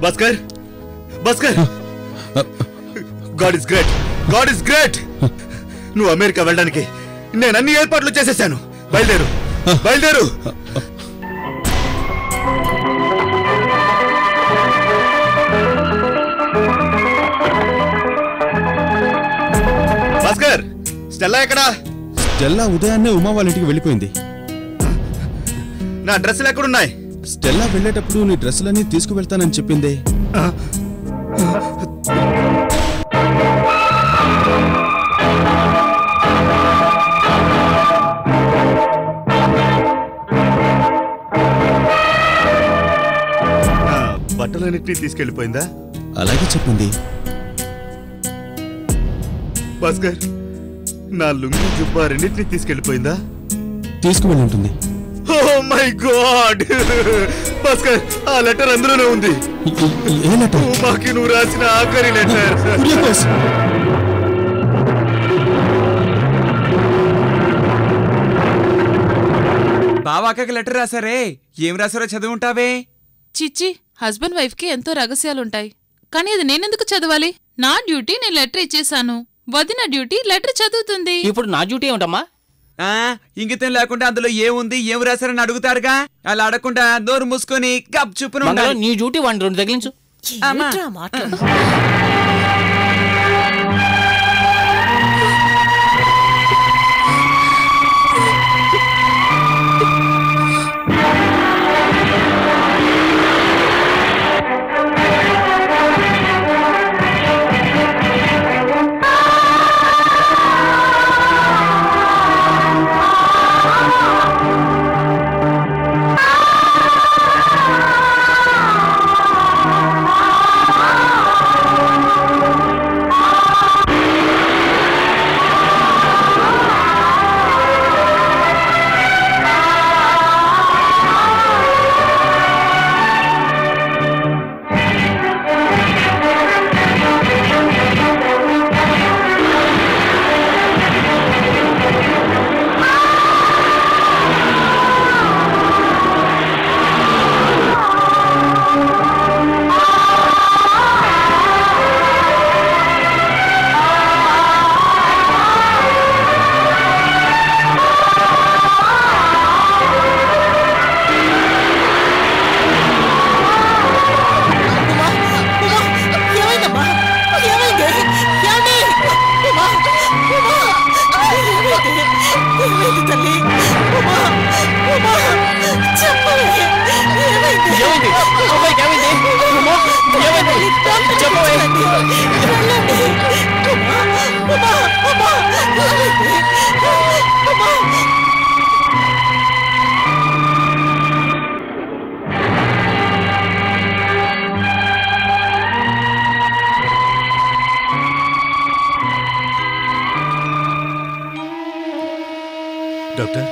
Bhaskar Bhaskar God is great, God is great. నువ్వు America వెళ్ళడానికి నేను అన్ని ఏర్పాట్లు చేసేసాను. బయలుదేరు బయలుదేరు. భాస్కర్, స్టెల్లా ఎక్కడా? స్టెల్లా ఉదయాన్నే ఉమా వాళ్ళ ఇంటికి వెళ్ళిపోయింది. నా డ్రెస్సులు ఎక్కడున్నాయి? స్టెల్లా వెళ్ళేటప్పుడు నీ డ్రెస్సులన్నీ తీసుకువెళ్తానని చెప్పిందే. బట్టలన్నింటినీ తీసుకెళ్లిపోయిందా? అలాగే చెప్పింది. భాస్కర్, నా లుంగి జుబ్బా రెండింటినీ తీసుకెళ్లిపోయిందా? తీసుకువెళ్ళి ఉంటుంది. ఓ మై గాడ్ భాస్కర్, ఆ లెటర్ అందులోనే ఉంది. ఏ లెటర్? ఉమాకి నువ్వు రాసిన ఆఖరి లెటర్. బావాకి లెటర్ రాసారే, ఏం రాసారో చదువుంటావే. చిచ్చి, హస్బెండ్ వైఫ్ కి ఎంతో రహస్యాలుంటాయి. కానీ అది నేనెందుకు చదవాలి? నా డ్యూటీ నేను లెటర్ ఇచ్చేసాను. వదిన డ్యూటీ లెటర్ చదువుతుంది. ఇప్పుడు నా డ్యూటీ ఏమిటమ్మా? ఇంగితం లేకుండా అందులో ఏముంది ఏం రాశారని అడుగుతారుగా. అలా అడగకుండా నోరు మూసుకొని గప్ చూపును. నీ డ్యూటీ 1-2 తగిలించు. డాక్టర్,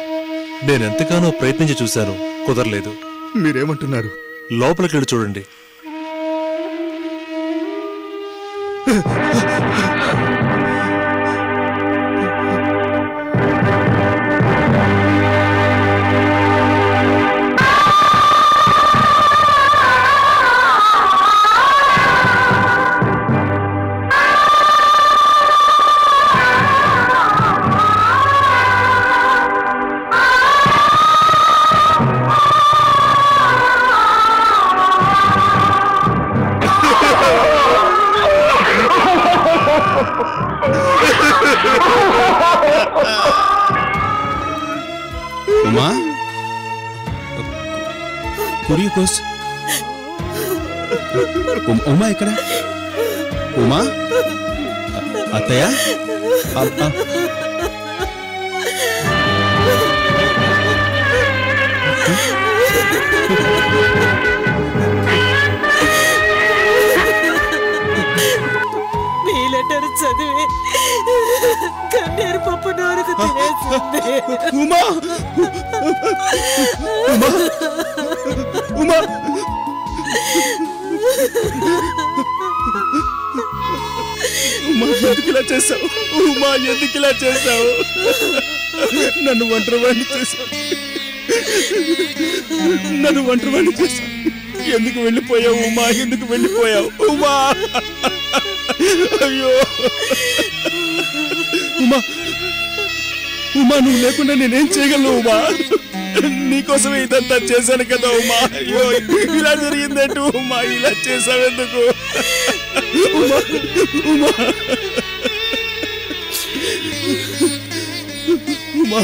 నేనెంతగానో ప్రయత్నించి చూశాను, కుదరలేదు. మీరేమంటున్నారు? లోపలికి వెళ్ళి చూడండి. ఉమా, కురియుకోస్. ఉమా ఎక్కడ? ఉమా, అత్తయ్య. నీ లెటర్ చదివి కన్నీరు పప్పు నోరుకు తినేసింది. ఉమా, ఉమా, ఉమా. ఉమా, ఎందుకు ఇలా చేశావు? ఉమా, ఎందుకు ఇలా చేశావు? నన్ను ఒంటరివాణ్ణి చేశావు, నన్ను ఒంటరివాణ్ణి చేశావు. ఎందుకు వెళ్ళిపోయావు ఉమా? ఎందుకు వెళ్ళిపోయావు ఉమా? అయ్యో ఉమా, ఉమా నువ్వు లేకుండా నేనేం చేయగలను ఉమా? నీకోసమే ఇదంతా చేశాను కదా ఉమా. అయ్యో ఇలా జరిగిందంటూ ఉమా, ఇలా చేసావెందుకు ఉమా? ఉమా ఉమా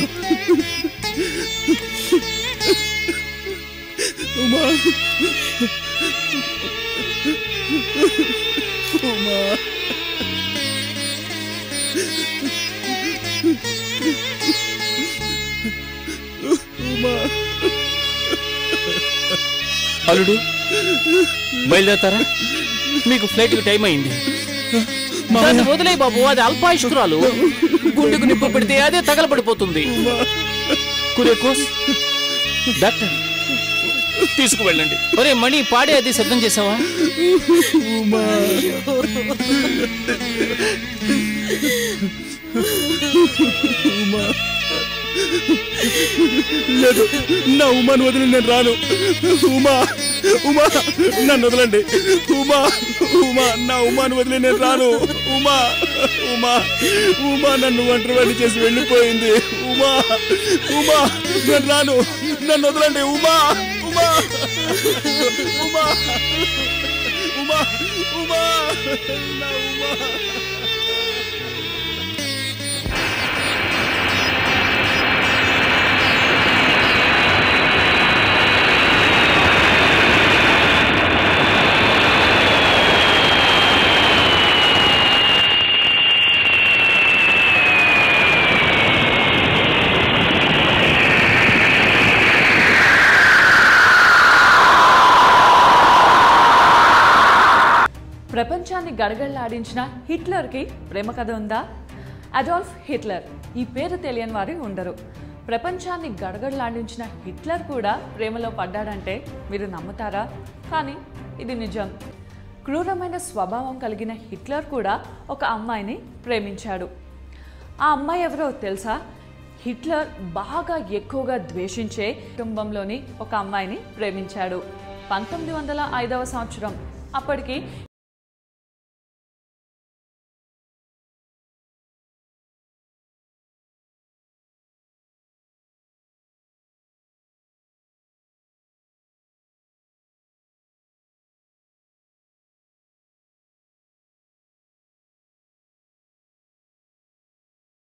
ఉమా ఉమా ఉమా అల్లుడు బయలుదేరతారా? మీకు ఫ్లైట్ కి టైం అయింది. దాన్ని వదిలే బాబు, అది అల్పాయుష్కురాలు. గుండెకు నిప్పు పెడితే అదే తగలబడిపోతుంది. కురేకోస్ డాక్టర్ తీసుకువెళ్ళండి. ఒరే మణి, పాడే అది సిద్ధం చేసావా? ఉమా ఉమా లేదు, నా ఉమాను వదిలి నేను రాను. ఉమా ఉమా నన్ను వదలండి. ఉమా ఉమా నా ఉమాను వదిలి నేను రాను. ఉమా ఉమా ఉమా నన్ను ఒంటరివాడిని చేసి వెళ్ళిపోయింది. ఉమా ఉమా నేను రాను, నన్ను వదలండి. ఉమా ఉమా ఉమా ఉమా ఉమా నా ఉమా. ప్రపంచాన్ని గడగడలాడించిన హిట్లర్కి ప్రేమ కథ ఉందా? అడాల్ఫ్ హిట్లర్, ఈ పేరు తెలియని వారు ఉండరు. ప్రపంచాన్ని గడగడలాడించిన హిట్లర్ కూడా ప్రేమలో పడ్డాడంటే మీరు నమ్ముతారా? కానీ ఇది నిజం. క్రూరమైన స్వభావం కలిగిన హిట్లర్ కూడా ఒక అమ్మాయిని ప్రేమించాడు. ఆ అమ్మాయి ఎవరో తెలుసా? హిట్లర్ బాగా ఎక్కువగా ద్వేషించే కుటుంబంలోని ఒక అమ్మాయిని ప్రేమించాడు. 1905వ సంవత్సరం. అప్పటికి